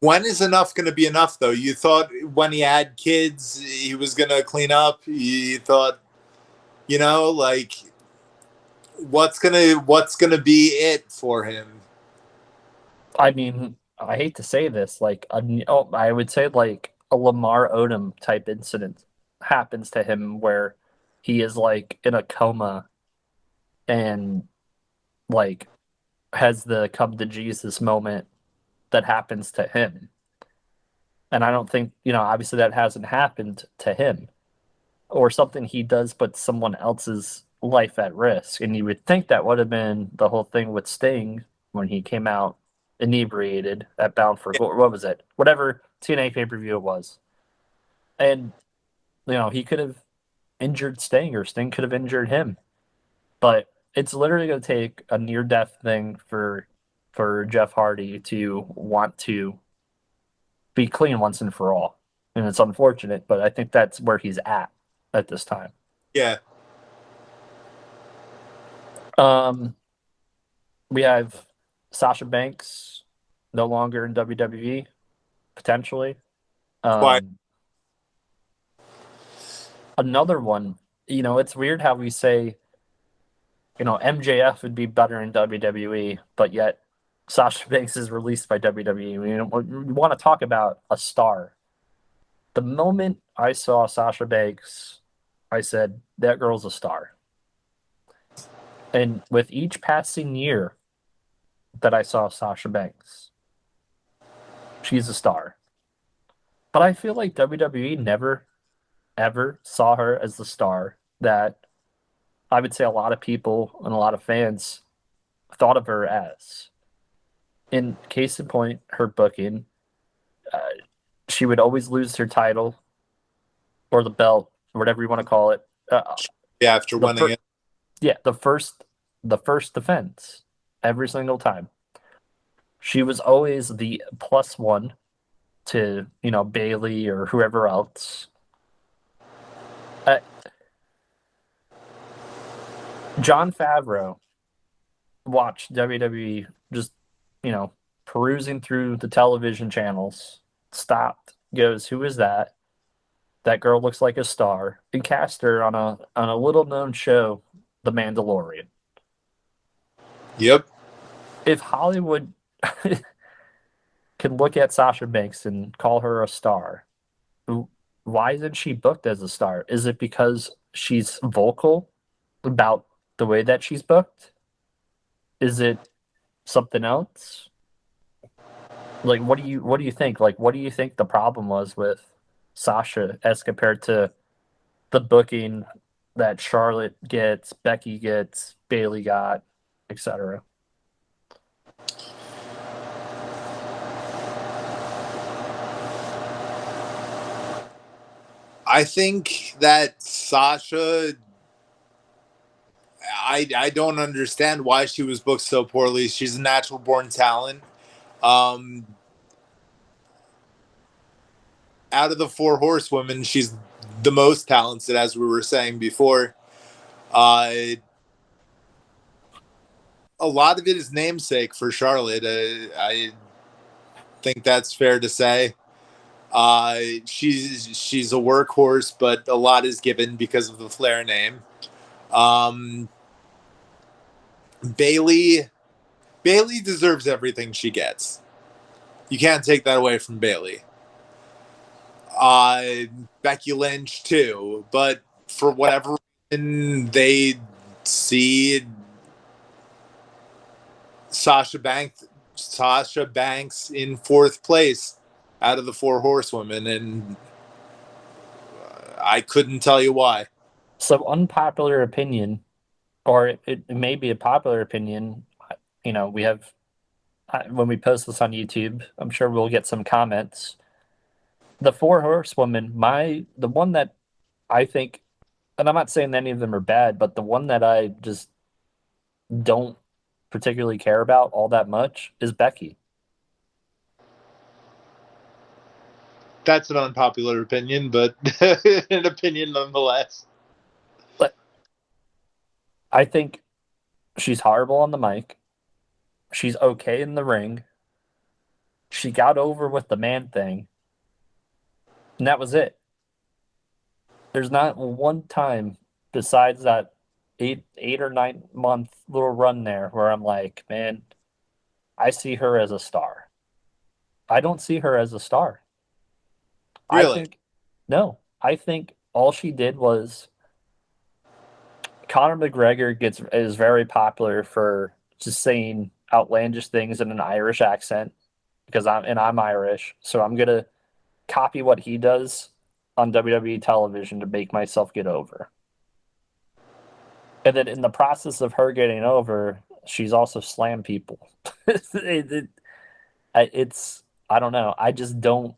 When is enough going to be enough, though? You thought when he had kids, he was going to clean up. You thought, like what's gonna be it for him? I mean, I hate to say this, like I would say like a Lamar Odom type incident happens to him where he is like in a coma and like has the come to Jesus moment that happens to him. And I don't think, obviously that hasn't happened to him or something he does put someone else's life at risk. And you would think that would have been the whole thing with Sting when he came out inebriated at Bound for Glory. What was it? Whatever TNA pay per view it was. And, he could have injured Sting or Sting could have injured him. But it's literally going to take a near death thing for Jeff Hardy to want to be clean once and for all. And it's unfortunate, but I think that's where he's at this time. Yeah. Um, we have Sasha Banks no longer in WWE potentially. Quiet. Um, Another one, it's weird how we say, MJF would be better in WWE, but yet Sasha Banks is released by WWE. We want to talk about a star. The moment I saw Sasha Banks, I said, that girl's a star. And with each passing year that I saw Sasha Banks, she's a star. But I feel like WWE never, ever saw her as the star that I would say a lot of people and a lot of fans thought of her as. In case in point, her booking, uh, she would always lose her title or the belt, whatever you want to call it. Yeah, after The winning fir- it. yeah, the first defense every single time. She was always the plus one to Bailey or whoever else. Uh, John Favreau watched WWE just perusing through the television channels. Stopped, goes, "Who is that? That girl looks like a star," and cast her on a little known show, The Mandalorian. Yep. If Hollywood can look at Sasha Banks and call her a star, why isn't she booked as a star? Is it because she's vocal about the way that she's booked? Is it something else? Like, what do you think? Like, what do you think the problem was with Sasha as compared to the booking that Charlotte gets, Becky gets, Bailey got, etc.? I think that Sasha, I don't understand why she was booked so poorly. She's a natural born talent. Um, Out of the four horsewomen, she's the most talented, as we were saying before. Uh, a lot of it is namesake for Charlotte. I think that's fair to say. She's a workhorse, but a lot is given because of the Flair name. Um, Bailey Bailey deserves everything she gets. You can't take that away from Bailey. Uh, Becky Lynch too, but for whatever reason, they see Sasha Banks Sasha Banks in fourth place out of the four horsewomen, and I couldn't tell you why. So unpopular opinion, or it may be a popular opinion. We have when we post this on YouTube, I'm sure we'll get some comments. The four horsewomen, the one that I think, and I'm not saying any of them are bad, but the one that I just don't particularly care about all that much is Becky. That's an unpopular opinion, but an opinion nonetheless. But I think she's horrible on the mic. She's okay in the ring. She got over with the man thing, and that was it. There's not one time besides that 8 or 9 month little run there where I'm like, man, I see her as a star. I don't see her as a star. I Really? think no. I think all she did was Conor McGregor is very popular for just saying outlandish things in an Irish accent because I'm Irish, so I'm gonna copy what he does on WWE television to make myself get over. And then in the process of her getting over, she's also slammed people. it, it's I don't know. I just don't.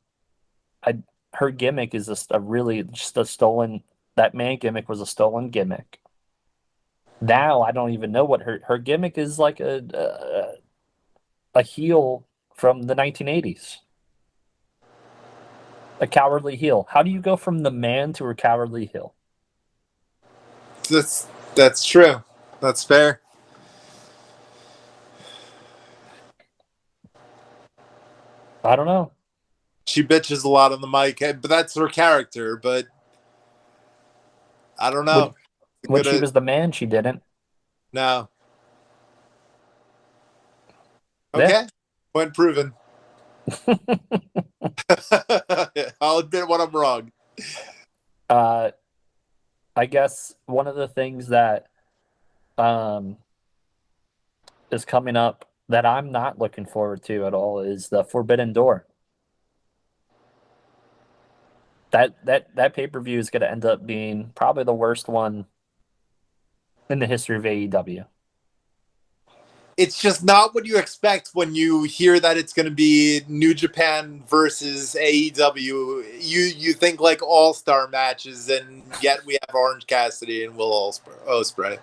I Her gimmick is just a really just a stolen. That man gimmick was a stolen gimmick. Now I don't even know what her gimmick is like a heel from the 1980s, a cowardly heel. How do you go from the man to a cowardly heel? That's true. That's fair. I don't know. She bitches a lot on the mic, but that's her character. But I don't When know. when she Gonna was the man, she didn't. no. Yeah. Okay. Point proven. I'll admit when I'm wrong. uh, I guess one of the things that um, is coming up that I'm not looking forward to at all is the Forbidden Door. That pay-per-view is going to end up being probably the worst one in the history of AEW. It's just not what you expect when you hear that it's going to be New Japan versus AEW. You think like all star matches, and yet we have Orange Cassidy and Will Ospreay.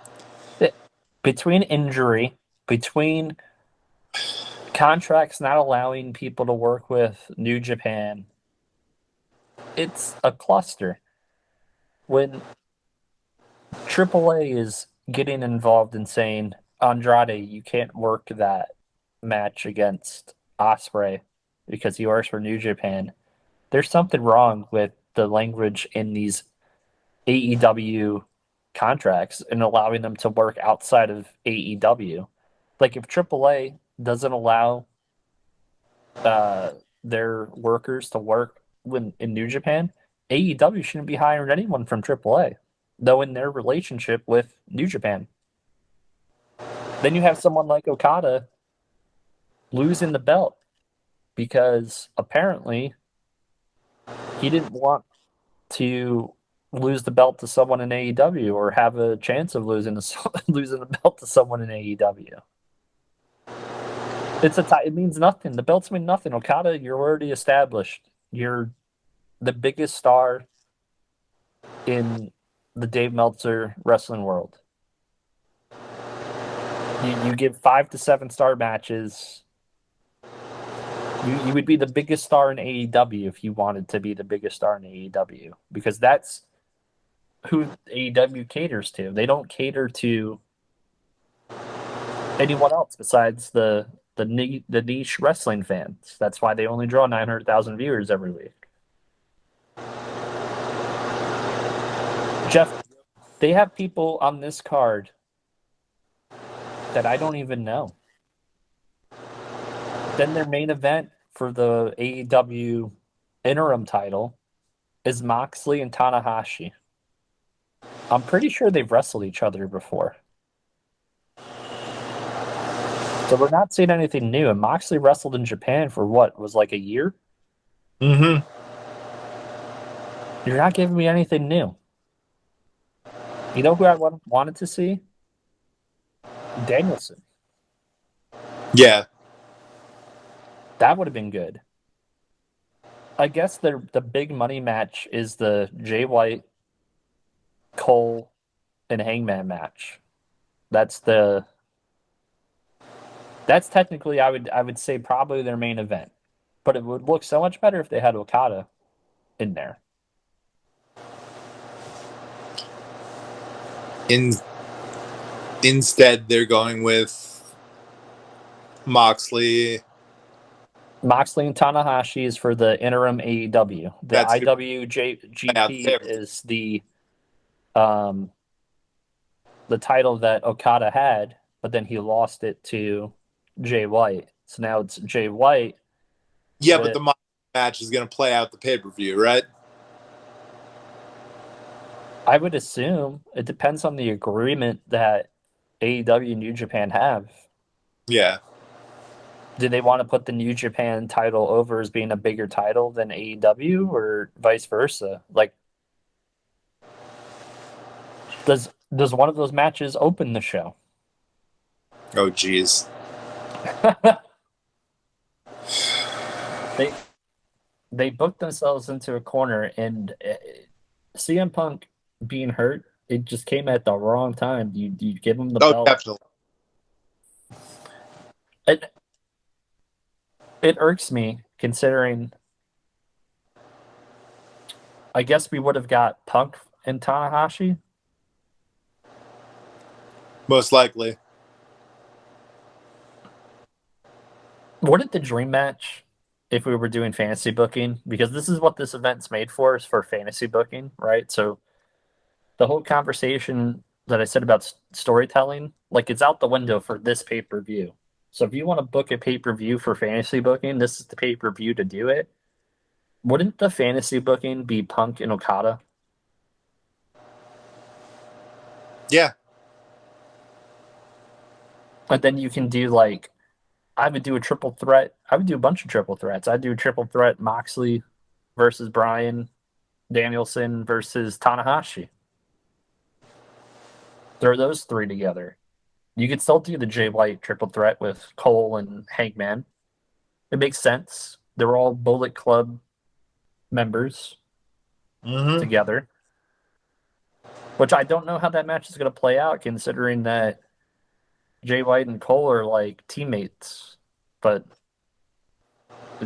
Between injury, between contracts not allowing people to work with New Japan, it's a cluster. When AAA is getting involved in saying, Andrade, you can't work that match against Osprey because he works for New Japan. There's something wrong with the language in these AEW contracts and allowing them to work outside of AEW. Like if AAA doesn't allow uh, their workers to work in New Japan, AEW shouldn't be hiring anyone from AAA, though in their relationship with New Japan. Then you have someone like Okada losing the belt because apparently he didn't want to lose the belt to someone in AEW or have a chance of losing losing the belt to someone in AEW. It means nothing. The belts mean nothing. Okada, you're already established. You're the biggest star in the Dave Meltzer wrestling world. You give 5 to 7 star matches. You would be the biggest star in AEW if you wanted to be the biggest star in AEW because that's who AEW caters to. They don't cater to anyone else besides the niche wrestling fans. That's why they only draw 900,000 viewers every week. Jeff, they have people on this card that I don't even know. Then their main event for the AEW interim title is Moxley and Tanahashi. I'm pretty sure they've wrestled each other before. So we're not seeing anything new. And Moxley wrestled in Japan for what was like a year. Mm-hmm. You're not giving me anything new. You know who I wanted to see? Danielson. Yeah. That would have been good. I guess the big money match is the Jay White, Cole, and Hangman match. That's technically I would say probably their main event. But it would look so much better if they had Okada in there. Instead, they're going with Moxley. Moxley and Tanahashi is for the interim AEW. The That's IWGP is um the title that Okada had, but then he lost it to Jay White. So now it's Jay White. Yeah, but the match is going to play out the pay-per-view, right? I would assume it depends on the agreement that AEW and New Japan have. Yeah. Do they want to put the New Japan title over as being a bigger title than AEW or vice versa? Like, does one of those matches open the show? Oh, geez. They booked themselves into a corner, and CM Punk being hurt, it just came at the wrong time. You give him the belt. Definitely. It irks me considering. I guess we would have got Punk and Tanahashi. Most likely. What if the dream match, if we were doing fantasy booking, because this is what this event's made for, is for fantasy booking, right? So the whole conversation that I said about storytelling, like it's out the window for this pay per view. So if you want to book a pay per view for fantasy booking, this is the pay per view to do it. Wouldn't the fantasy booking be Punk and Okada? Yeah. And then you can do like I would do a triple threat. I would do a bunch of triple threats. I'd do a triple threat Moxley versus Bryan, Danielson versus Tanahashi. Throw those three together. You could still do the Jay White triple threat with Cole and Hangman. It makes sense. They're all Bullet Club members Mm-hmm. together, which I don't know how that match is going to play out, considering that Jay White and Cole are like teammates, but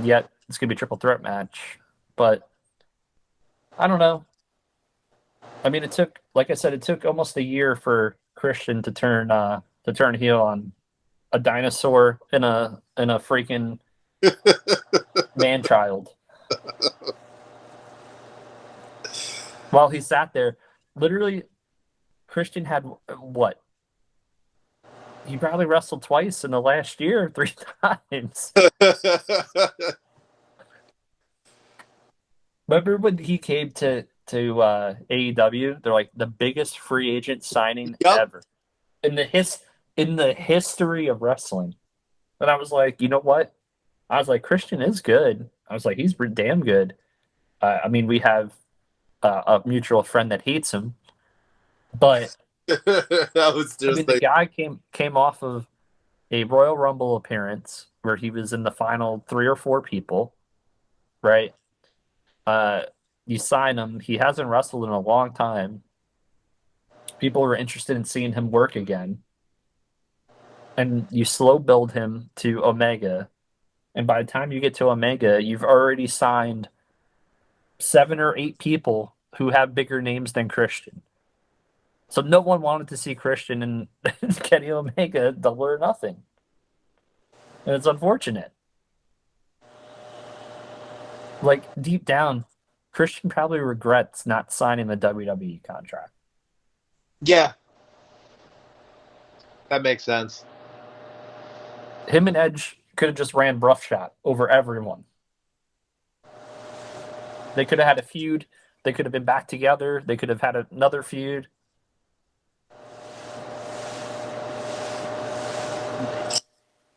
yet it's going to be a triple threat match. But I don't know. I mean, it took, like I said, it took almost a year for Christian to turn heel on a dinosaur and a freaking man child. While he sat there, literally, Christian had what? He probably wrestled twice in the last year, 3 times. Remember when he came to AEW? They're like the biggest free agent signing Yep. ever in the history of wrestling. And I was like, you know what? I was like, Christian is good. I was like, he's damn good. I mean, we have a mutual friend that hates him, but That was I just mean, the like, guy came off of a Royal Rumble appearance where he was in the final 3 or 4 people, right? Uh, you sign him. He hasn't wrestled in a long time. People were interested in seeing him work again, and you slow build him to Omega. And by the time you get to Omega, you've already signed 7 or 8 people who have bigger names than Christian. So no one wanted to see Christian and Kenny Omega double or nothing. And it's unfortunate. Like deep down, Christian probably regrets not signing the WWE contract. yeah, that makes sense. Him and Edge could have just ran roughshod over everyone. They could have had a feud. They could have been back together. They could have had another feud.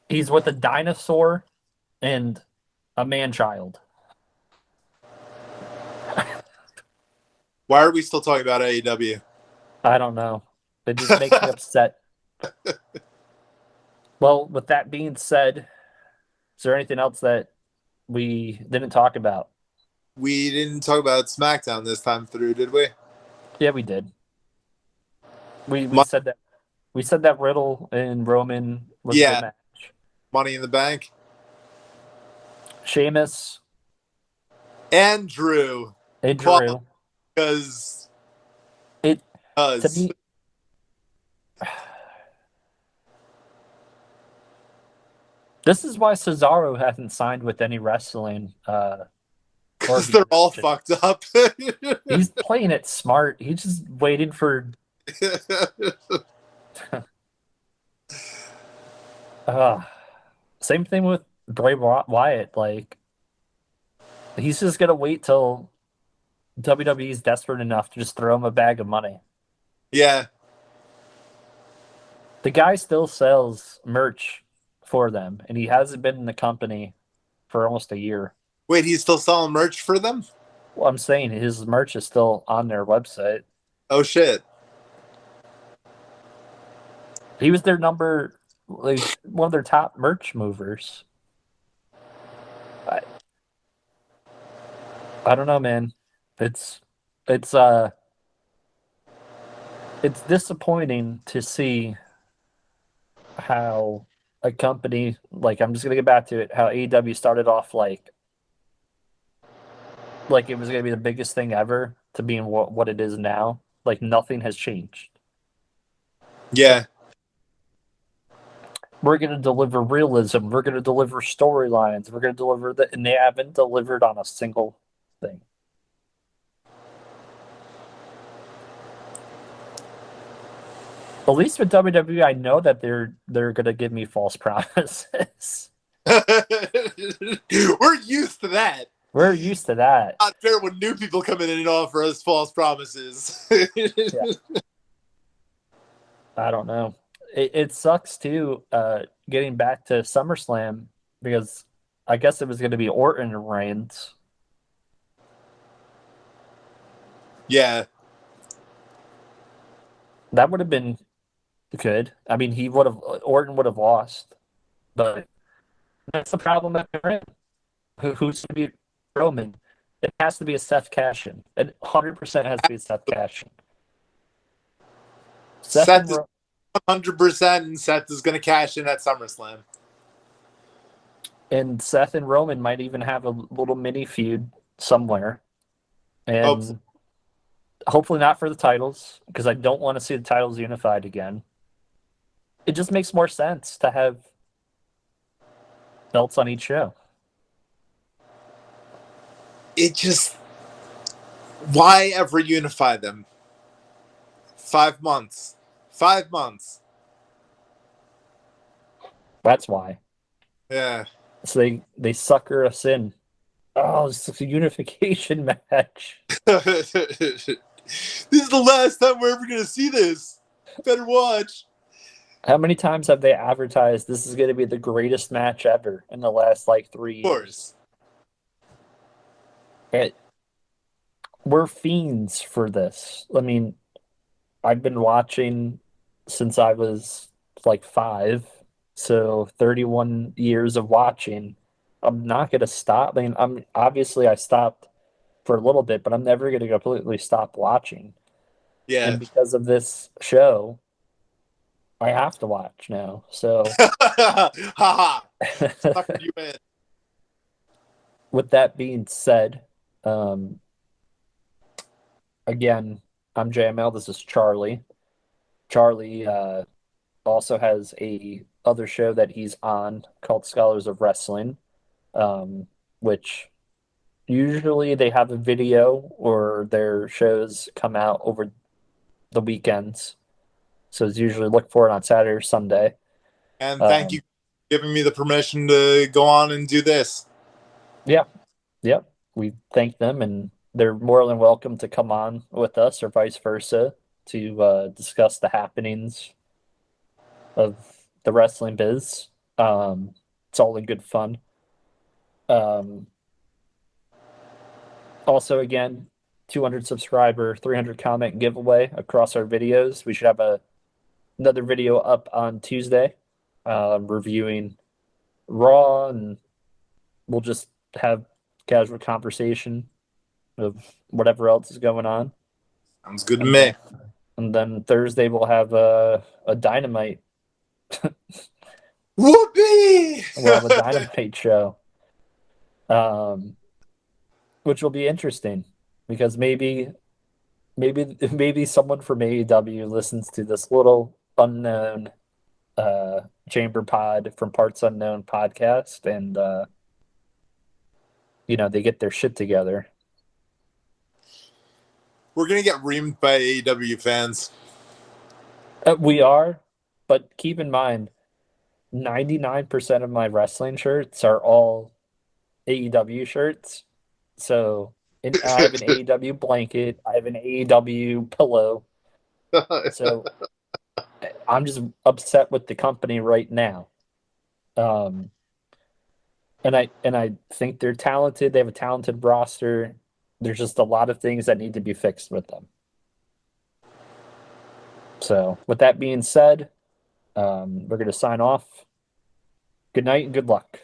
He's with a dinosaur and a man child. Why are we still talking about AEW? I don't know. It just makes me upset. Well, with that being said, is there anything else that we didn't talk about? We didn't talk about SmackDown this time through, did we? Yeah, we did. We Mon- said that Riddle and Roman was a good yeah, match. Money in the Bank. Sheamus And Drew. and Drew. Because It to me, this is why Cesaro hasn't signed with any wrestling. they're all fucked up. He's playing it smart. He's just waiting for. Same thing with Bray Wyatt. Like he's just gonna wait till WWE's desperate enough to just throw him a bag of money. Yeah. The guy still sells merch for them, and he hasn't been in the company for almost a year. Wait, he's still selling merch for them? Well, I'm saying his merch is still on their website. Oh shit. He was their like one of their top merch movers. I don't know, man. It's it's uh it's disappointing to see how a company like I'm just gonna get back to it, how AEW started off like it was gonna be the biggest thing ever to being what it is now. Like nothing has changed. Yeah. We're gonna deliver realism. We're gonna deliver storylines. We're gonna deliver that, and they haven't delivered on a single thing. At least with WWE, I know that they're gonna give me false promises. We're used to that. We're used to that. Not fair when new people come in and offer us false promises. Yeah. I don't know. It sucks too. Getting back to SummerSlam because I guess it was going to be Orton and Reigns. Yeah, That would have been good. I mean, Orton would have lost, but that's the problem that they're in. Who's going to be Roman? It has to be a Seth Cashin. It 100% has to be a Seth Cashin. Seth is 100%, and Seth is going to cash in at SummerSlam. And Seth and Roman might even have a little mini feud somewhere. And hopefully not for the titles, because I don't want to see the titles unified again. It just makes more sense to have belts on each show. It just... Why ever unify them? 5 months. 5 months. That's why. Yeah. So they sucker us in. Oh, it's a unification match. This is the last time we're ever going to see this. Better watch. How many times have they advertised this is going to be the greatest match ever in the last 3 years? We're fiends for this. I mean, I've been watching since I was 5, so 31 years of watching. I'm not going to stop. I mean, I stopped for a little bit, but I'm never going to completely stop watching. Yeah. And because of this show, I have to watch now. So, haha, suckered you in. With that being said, again, I'm JML. This is Charlie. Charlie also has a other show that he's on called Scholars of Wrestling, which usually they have a video or their shows come out over the weekends. So it's usually look for it on Saturday or Sunday. And thank you for giving me the permission to go on and do this. Yeah. Yep. We thank them, and they're more than welcome to come on with us or vice versa to discuss the happenings of the wrestling biz. It's all in good fun. Also, again, 200 subscriber, 300 comment giveaway across our videos. We should have another video up on Tuesday reviewing Raw, and we'll just have casual conversation of whatever else is going on. Sounds good to me. And then Thursday we'll have a Dynamite. Whoopee! We'll have a Dynamite show, which will be interesting because maybe someone from AEW listens to this little unknown Chamber Pod from Parts Unknown podcast, and they get their shit together. We're gonna get reamed by AEW fans. We are, but keep in mind, 99% of my wrestling shirts are all AEW shirts. So I have an AEW blanket. I have an AEW pillow. So I'm just upset with the company right now. And I think they're talented. They have a talented roster. There's just a lot of things that need to be fixed with them. So with that being said, we're going to sign off. Good night and good luck.